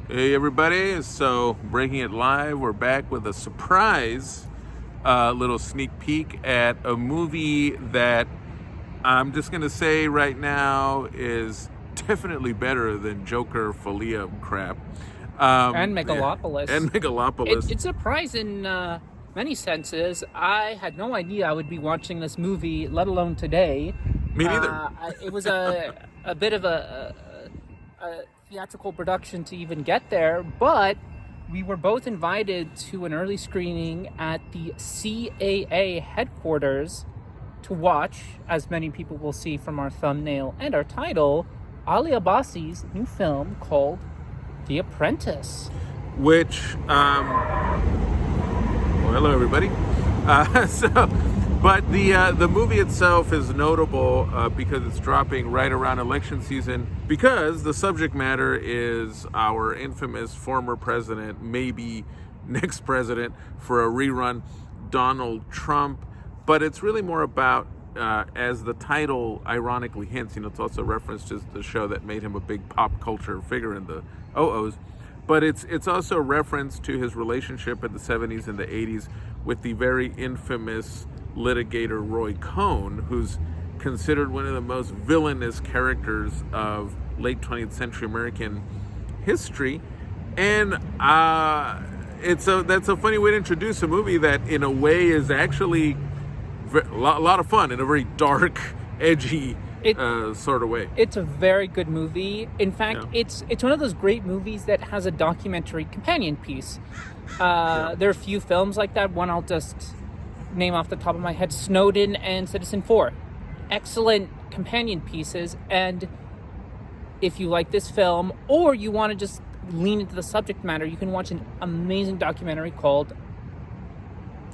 Hey everybody, so breaking it live, we're back with a surprise little sneak peek at a movie that I'm just going to say right now is definitely better than Joker Folia crap. And Megalopolis. And Megalopolis. It's a surprise in many senses. I had no idea I would be watching this movie, let alone today. Me neither. It was a bit of a theatrical production to even get there, but we were both invited to an early screening at the CAA headquarters to watch, as many people will see from our thumbnail and our title, Ali Abbasi's new film called The Apprentice. Which, well, hello everybody. But the movie itself is notable because it's dropping right around election season, because the subject matter is our infamous former president, maybe next president for a rerun, Donald Trump. But it's really more about, as the title ironically hints, it's also a reference to the show that made him a big pop culture figure in the 00s. But it's also a reference to his relationship in the 70s and the 80s with the very infamous litigator Roy Cohn, who's considered one of the most villainous characters of late 20th century American history. And that's a funny way to introduce a movie that in a way is actually a lot of fun in a very dark, edgy sort of way. It's a very good movie. In fact, it's one of those great movies that has a documentary companion piece. There are a few films like that. One I'll just name off the top of my head, Snowden and Citizen 4. Excellent companion pieces. And if you like this film, or you want to just lean into the subject matter, you can watch an amazing documentary called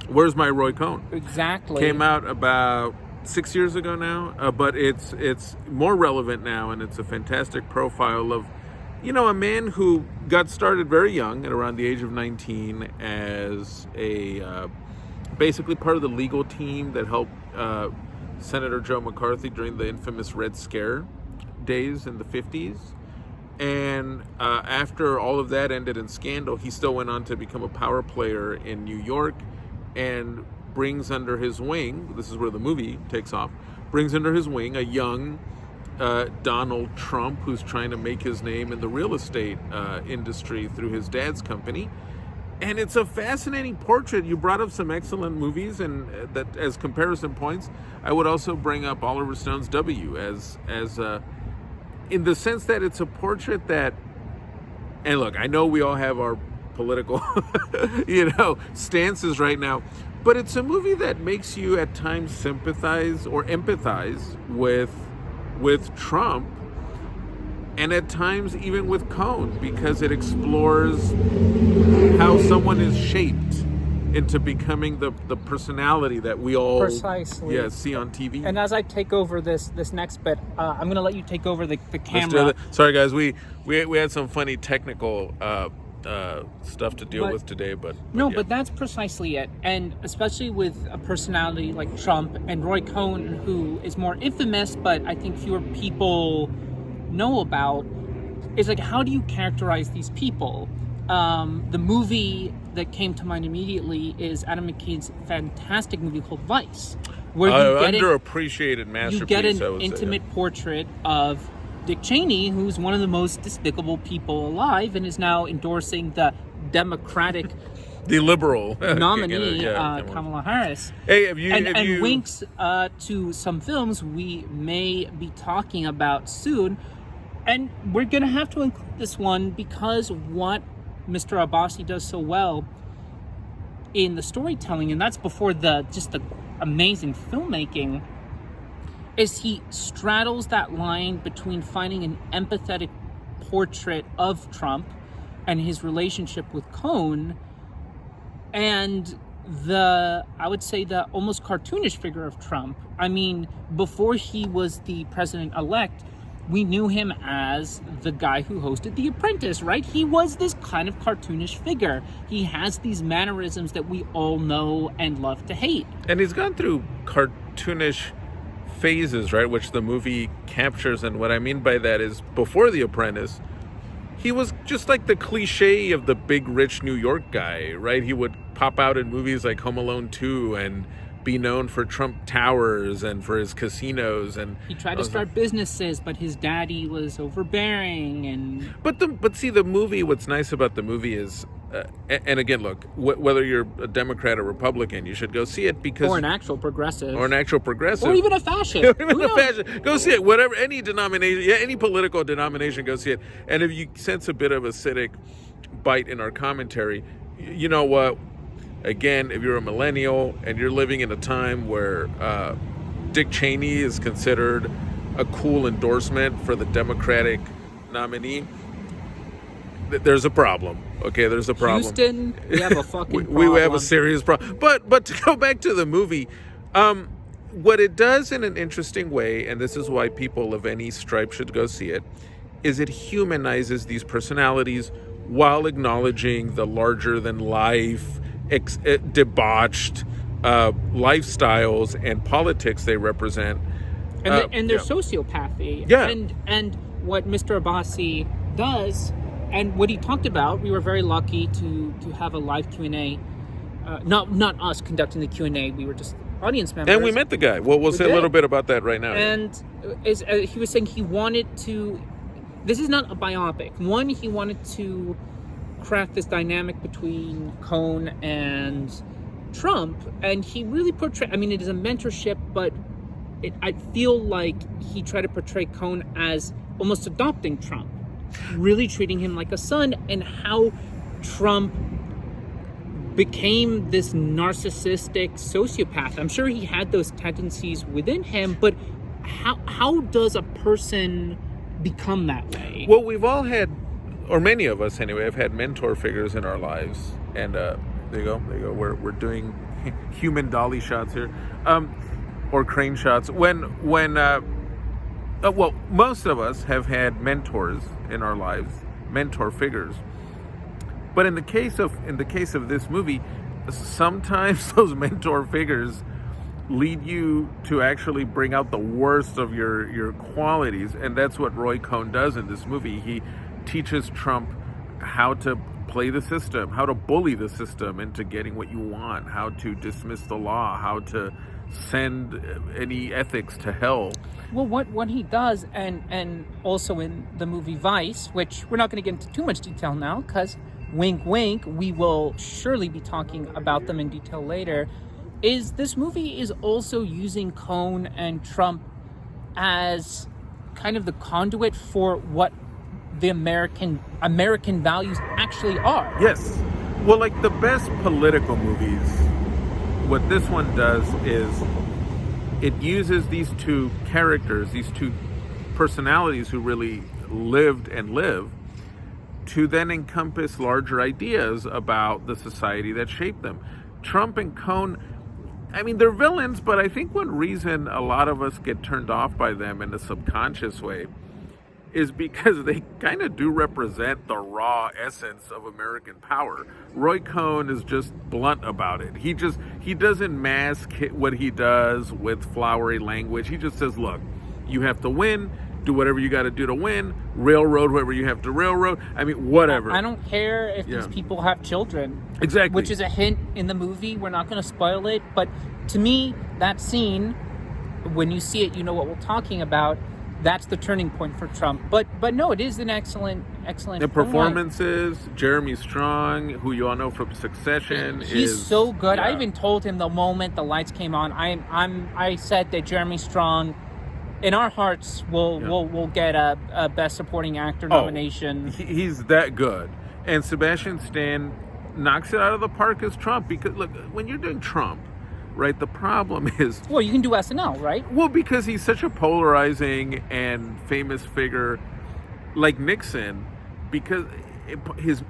Where's My Roy Cohn? Exactly. Came out about 6 years ago now, but it's more relevant now, and it's a fantastic profile of, a man who got started very young at around the age of 19 as a basically part of the legal team that helped Senator Joe McCarthy during the infamous Red Scare days in the 50s. And after all of that ended in scandal, he still went on to become a power player in New York, and brings under his wing, this is where the movie takes off, brings under his wing a young Donald Trump who's trying to make his name in the real estate industry through his dad's company. And it's a fascinating portrait. You brought up some excellent movies, and that as comparison points, I would also bring up Oliver Stone's W as in the sense that it's a portrait that, and look, I know we all have our political, stances right now, but it's a movie that makes you at times sympathize or empathize with Trump, and at times even with Cohn, because it explores how someone is shaped into becoming the personality that we all precisely see on TV. And as I take over this next bit, I'm going to let you take over the camera. Sorry guys, we had some funny technical stuff to deal with today, but that's precisely it. And especially with a personality like Trump and Roy Cohn, who is more infamous, but I think fewer people know about, is like, how do you characterize these people? The movie that came to mind immediately is Adam McKay's fantastic movie called Vice, where you get underappreciated masterpiece. You get an intimate portrait of Dick Cheney, who's one of the most despicable people alive, and is now endorsing the Democratic, the liberal nominee, Kamala Harris. Hey, and winks to some films we may be talking about soon. And we're going to have to include this one because what Mr. Abbasi does so well in the storytelling, and that's before the amazing filmmaking, is he straddles that line between finding an empathetic portrait of Trump and his relationship with Cohn, and I would say the almost cartoonish figure of Trump. I mean, before he was the president-elect, we knew him as the guy who hosted The Apprentice, right? He was this kind of cartoonish figure. He has these mannerisms that we all know and love to hate. And he's gone through cartoonish phases, right? Which the movie captures. And what I mean by that is, before The Apprentice, he was just like the cliche of the big rich New York guy, right? He would pop out in movies like Home Alone 2 and be known for Trump Towers and for his casinos. And he tried to start businesses, but his daddy was overbearing. And but see, the movie, what's nice about the movie is, and again, look, whether you're a Democrat or Republican, you should go see it because or an actual progressive, or even a fascist, Go see it. Whatever, any denomination, any political denomination, go see it. And if you sense a bit of acidic bite in our commentary, you know what? Again, if you're a millennial and you're living in a time where Dick Cheney is considered a cool endorsement for the Democratic nominee, there's a problem. Okay, there's a problem. Houston, we have a fucking problem. We have a serious problem. But to go back to the movie, what it does in an interesting way, and this is why people of any stripe should go see it, is it humanizes these personalities while acknowledging the larger-than-life, debauched lifestyles and politics they represent. And their sociopathy. Yeah. And what Mr. Abbasi does, and what he talked about, we were very lucky to have a live Q&A. Not us conducting the Q&A, we were just audience members. And we met the guy. We'll say a little bit about that right now. And he was saying he wanted to... This is not a biopic. One, he wanted to craft this dynamic between Cohn and Trump, and he really portrayed... I mean, it is a mentorship, but I feel like he tried to portray Cohn as almost adopting Trump, really treating him like a son, and how Trump became this narcissistic sociopath. I'm sure he had those tendencies within him, but how does a person become that way? Well, we've all had, or many of us anyway, have had mentor figures in our lives, and there you go. We're doing human dolly shots here, or crane shots. When most of us have had mentors in our lives, mentor figures. But in the case of this movie, sometimes those mentor figures lead you to actually bring out the worst of your qualities, and that's what Roy Cohn does in this movie. He teaches Trump how to play the system, how to bully the system into getting what you want, how to dismiss the law, how to send any ethics to hell. Well, what he does, and also in the movie Vice, which we're not going to get into too much detail now, because wink, wink, we will surely be talking about them in detail later, is this movie is also using Cohn and Trump as kind of the conduit for what the American values actually are. Yes. Well, like the best political movies, what this one does is it uses these two characters, these two personalities who really lived and live, to then encompass larger ideas about the society that shaped them. Trump and Cohn, I mean, they're villains, but I think one reason a lot of us get turned off by them in a subconscious way is because they kind of do represent the raw essence of American power. Roy Cohn is just blunt about it. He doesn't mask what he does with flowery language. He just says, look, you have to win, do whatever you got to do to win, railroad whoever you have to railroad. I mean, whatever. I don't care if these people have children. Exactly. Which is a hint in the movie. We're not going to spoil it, but to me, that scene, when you see it, you know what we're talking about. That's the turning point for Trump. But no, it is an excellent the performances. Jeremy Strong, who you all know from Succession, he's so good. Yeah. I even told him the moment the lights came on, I said that Jeremy Strong, in our hearts, will get a Best Supporting Actor nomination. He's that good. And Sebastian Stan knocks it out of the park as Trump, because look, when you're doing Trump, right, the problem is... Well, you can do SNL, right? Well, because he's such a polarizing and famous figure like Nixon, because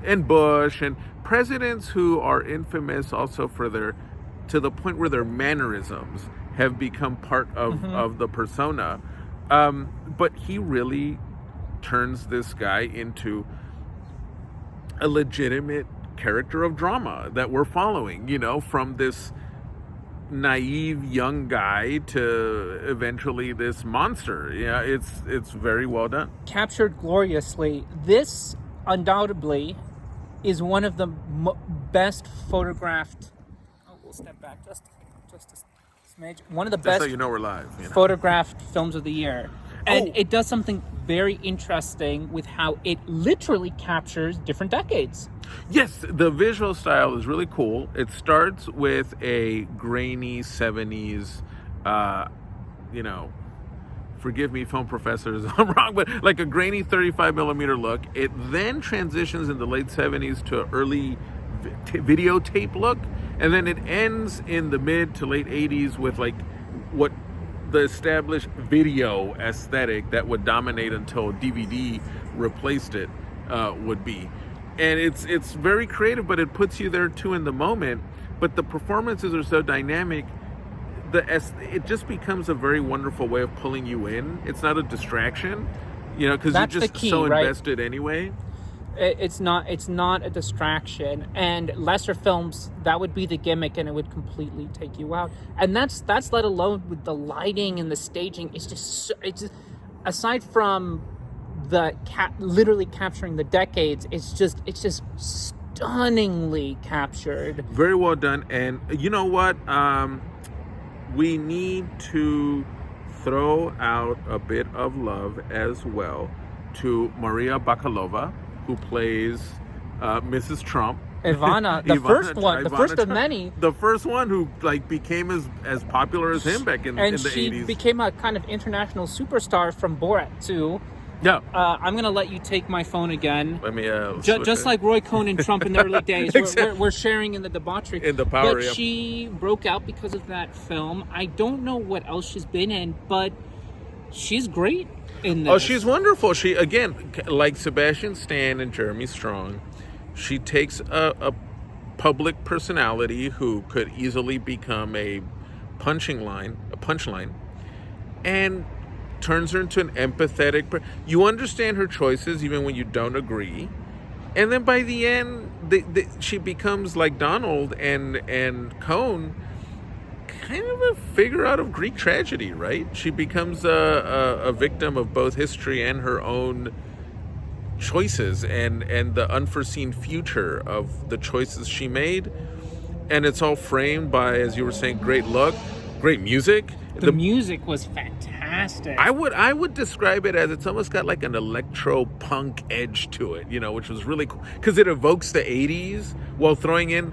and Bush and presidents who are infamous also for to the point where their mannerisms have become part of the persona. But he really turns this guy into a legitimate character of drama that we're following, from this naive young guy to eventually this monster. Yeah, it's very well done. Captured gloriously. This undoubtedly is one of the best photographed. Oh, we'll step back just a smidge. One of the That's best how you know we're live. You know? photographed films of the year, and it does something very interesting with how it literally captures different decades. Yes, the visual style is really cool. It starts with a grainy 70s, you know, forgive me, film professors, I'm wrong, but like a grainy 35 millimeter look. It then transitions in the late 70s to early videotape look, and then it ends in the mid to late 80s with like what the established video aesthetic that would dominate until DVD replaced it would be. And it's very creative, but it puts you there too in the moment. But the performances are so dynamic. It just becomes a very wonderful way of pulling you in. It's not a distraction, you know, because you're just so invested anyway. It's not a distraction. And lesser films, that would be the gimmick, and it would completely take you out. And that's let alone with the lighting and the staging. It's just aside from the literally capturing the decades, it's just stunningly captured. Very well done. And you know what? We need to throw out a bit of love as well to Maria Bakalova, who plays Mrs. Trump. Ivana, the first of many. The first one who like became as popular as him back in the 80s. And she became a kind of international superstar from Borat too. Yeah. I'm going to let you take my phone again. Let me just like Roy Cohn and Trump in the early days. We're sharing in the debauchery. In the power. But she broke out because of that film. I don't know what else she's been in, but she's great in this. Oh, she's wonderful. She, again, like Sebastian Stan and Jeremy Strong, she takes a public personality who could easily become a punchline, and turns her into an empathetic you understand her choices even when you don't agree, and then by the end she becomes like Donald and Cohn, kind of a figure out of Greek tragedy, right? She becomes a victim of both history and her own choices and the unforeseen future of the choices she made. And it's all framed by, as you were saying, great look, great music. The music was fantastic. I would describe it as it's almost got like an electro punk edge to it, you know, which was really cool because it evokes the 80s while throwing in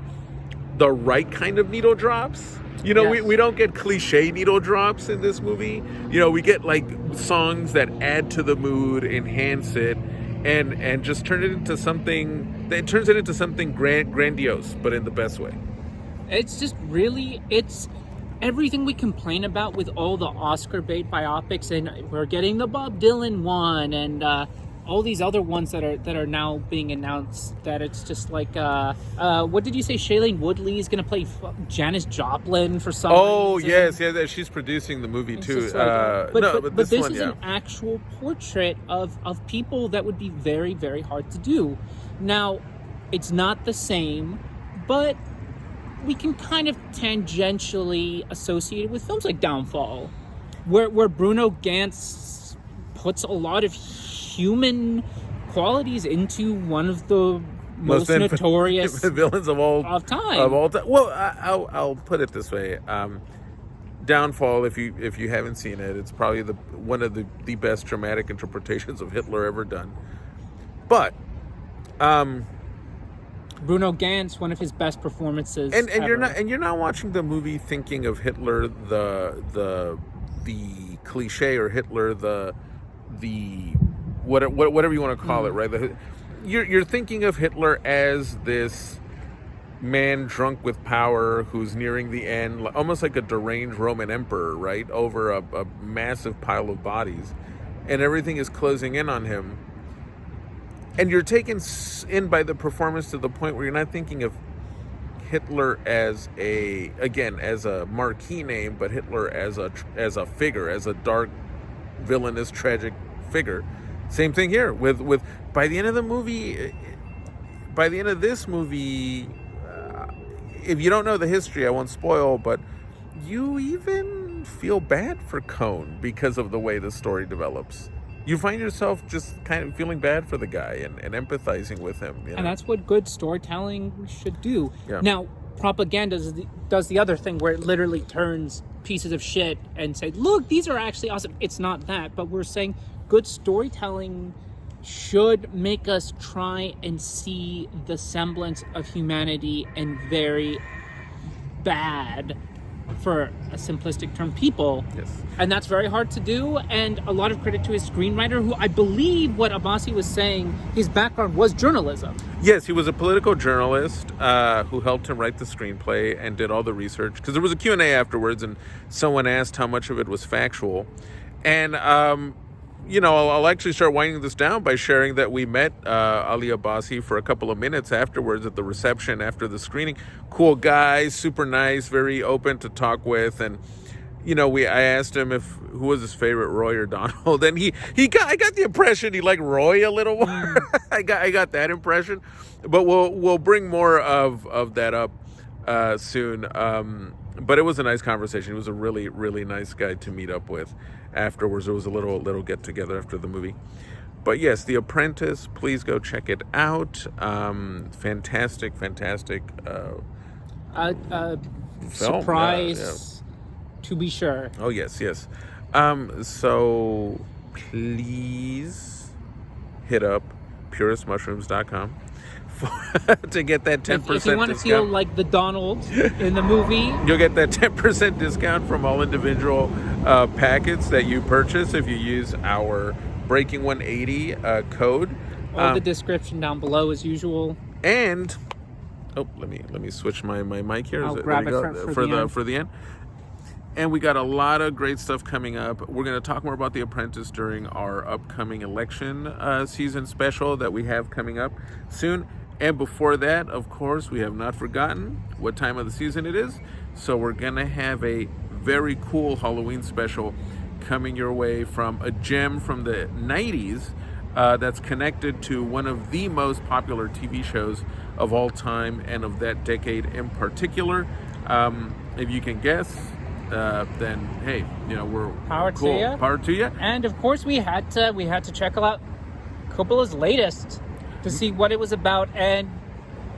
the right kind of needle drops. You know, yes. we don't get cliche needle drops in this movie. You know, we get like songs that add to the mood, enhance it, and just turn it into something. It turns it into something grandiose, but in the best way. It's just really everything we complain about with all the Oscar bait biopics, and we're getting the Bob Dylan one and all these other ones that are now being announced. That it's just like what did you say? Shailene Woodley is going to play Janis Joplin for some reason. Yes, she's producing the movie too. But this is an actual portrait of people that would be very, very hard to do. Now, it's not the same, but we can kind of tangentially associate it with films like Downfall, where Bruno Gantz puts a lot of human qualities into one of the most notorious villains of all time. Well, I'll put it this way: Downfall. If you haven't seen it, it's probably one of the best dramatic interpretations of Hitler ever done. But Bruno Gantz, one of his best performances. And ever. you're not watching the movie thinking of Hitler the cliche, or Hitler the whatever you want to call it, right? You're thinking of Hitler as this man drunk with power who's nearing the end, almost like a deranged Roman emperor, right? Over a massive pile of bodies, and everything is closing in on him. And you're taken in by the performance to the point where you're not thinking of Hitler as a marquee name, but Hitler as a figure, as a dark, villainous, tragic figure. Same thing here with by the end of this movie, if you don't know the history, I won't spoil, but you even feel bad for Cohn because of the way the story develops. you find yourself just kind of feeling bad for the guy and empathizing with him. You know? And that's what good storytelling should do. Yeah. Now, propaganda does the other thing where it literally turns pieces of shit and say, look, these are actually awesome. It's not that, but we're saying good storytelling should make us try and see the semblance of humanity in very bad, for a simplistic term, people. Yes. And that's very hard to do, and a lot of credit to his screenwriter, who I believe what Abbasi was saying, his background was journalism. Yes, he was a political journalist who helped him write the screenplay and did all the research, because there was a Q&A afterwards and someone asked how much of it was factual. And I'll actually start winding this down by sharing that we met Ali Abbasi for a couple of minutes afterwards at the reception after the screening. Cool guy, super nice, very open to talk with. And, I asked him who was his favorite, Roy or Donald. And I got the impression he liked Roy a little more. I got that impression. But we'll bring more of that up soon. But it was a nice conversation. He was a really, really nice guy to meet up with afterwards. There was a little get together after the movie. But yes, The Apprentice, please go check it out. Fantastic film, surprise, to be sure. Oh yes. So please hit up puristmushrooms.com to get that 10% discount. If you want to feel like the Donald in the movie, you'll get that 10% discount from all individual packets that you purchase if you use our Breaking 180 code. All the description down below as usual. And let me switch my mic here. I'll grab it for the end. And we got a lot of great stuff coming up. We're going to talk more about The Apprentice during our upcoming election season special that we have coming up soon. And before that, of course, we have not forgotten what time of the season it is. So we're going to have a very cool Halloween special coming your way from a gem from the 90s that's connected to one of the most popular TV shows of all time and of that decade in particular. If you can guess, then hey, we're power cool. to you. Power to you. And of course, we had to check out Coppola's latest to see what it was about, and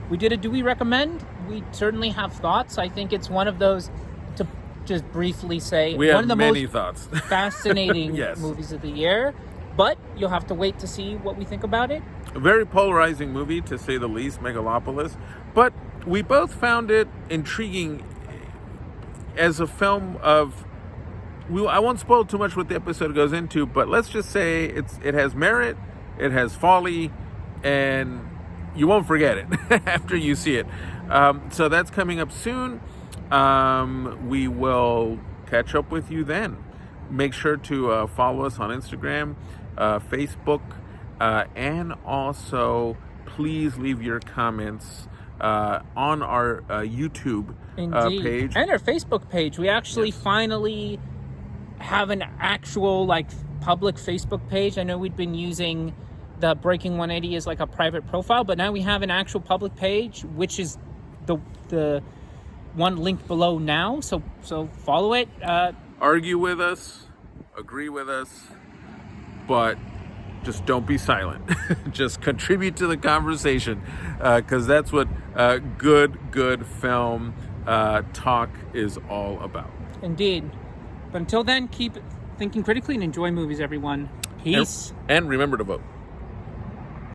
we did a Do We Recommend? We certainly have thoughts. I think it's one of those, to just briefly say, we one have of the many most thoughts. fascinating Yes. movies of the year. But you'll have to wait to see what we think about it. A very polarizing movie, to say the least, Megalopolis. But we both found it intriguing as a film of... I won't spoil too much what the episode goes into, but let's just say it has merit, it has folly, and you won't forget it after you see it. So that's coming up soon. We will catch up with you then. Make sure to follow us on Instagram, Facebook, and also please leave your comments on our YouTube page. And our Facebook page. We actually finally have an actual public Facebook page. I know we'd been using the Breaking 180 as a private profile, but now we have an actual public page, which is the one linked below now. So follow it. Argue with us, agree with us, but just don't be silent. Just contribute to the conversation, because that's what good film talk is all about. Indeed. But until then, keep thinking critically and enjoy movies, everyone. Peace. And remember to vote.